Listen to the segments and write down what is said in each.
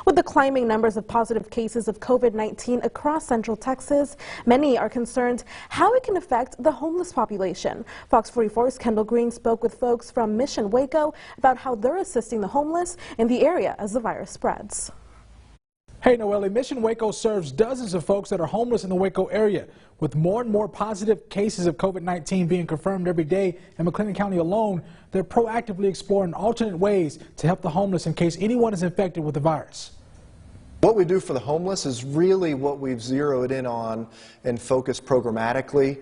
With the climbing numbers of positive cases of COVID-19 across Central Texas, many are concerned how it can affect the homeless population. Fox 44's Kendall Green spoke with folks from Mission Waco about how they're assisting the homeless in the area as the virus spreads. Hey Noelle, Mission Waco serves dozens of folks that are homeless in the Waco area. With more and more positive cases of COVID-19 being confirmed every day in McLennan County alone, they're proactively exploring alternate ways to help the homeless in case anyone is infected with the virus. What we do for the homeless is really what we've zeroed in on and focused programmatically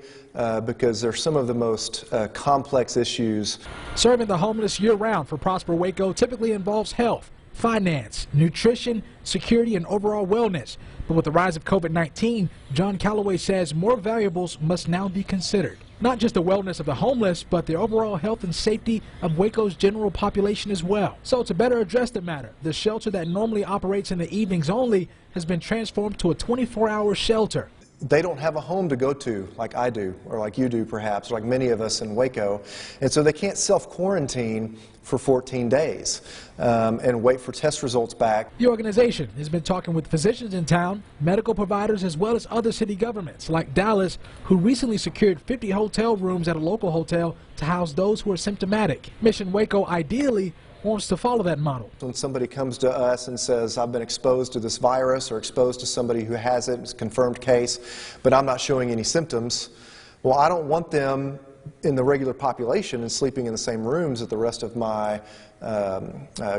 because they're some of the most complex issues. Serving the homeless year-round for Prosper Waco typically involves health, finance, nutrition, security, and overall wellness. But with the rise of COVID-19, John Calloway says more variables must now be considered. Not just the wellness of the homeless, but the overall health and safety of Waco's general population as well. So to better address the matter, the shelter that normally operates in the evenings only has been transformed to a 24-hour shelter. They don't have a home to go to like I do, or like you do perhaps, or like many of us in Waco. And so they can't self-quarantine for 14 days and wait for test results back. The organization has been talking with physicians in town, medical providers, as well as other city governments like Dallas, who recently secured 50 hotel rooms at a local hotel to house those who are symptomatic. Mission Waco ideally wants to follow that model. When somebody comes to us and says, I've been exposed to this virus or exposed to somebody who has it, it's a confirmed case, but I'm not showing any symptoms, well, I don't want them in the regular population and sleeping in the same rooms that the rest of my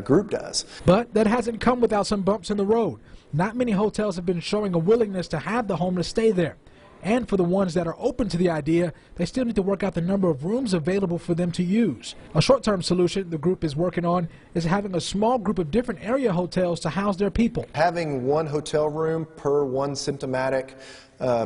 group does. But that hasn't come without some bumps in the road. Not many hotels have been showing a willingness to have the homeless stay there. And for the ones that are open to the idea, they still need to work out the number of rooms available for them to use. A short-term solution the group is working on is having a small group of different area hotels to house their people. Having one hotel room per one symptomatic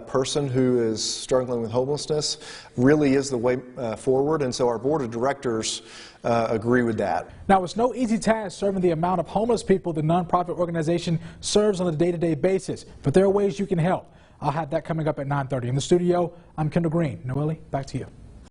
person who is struggling with homelessness really is the way forward, and so our board of directors agree with that. Now, it's no easy task serving the amount of homeless people the nonprofit organization serves on a day-to-day basis, but there are ways you can help. I'll have that coming up at 9:30. In the studio, I'm Kendall Green. Noelle, back to you.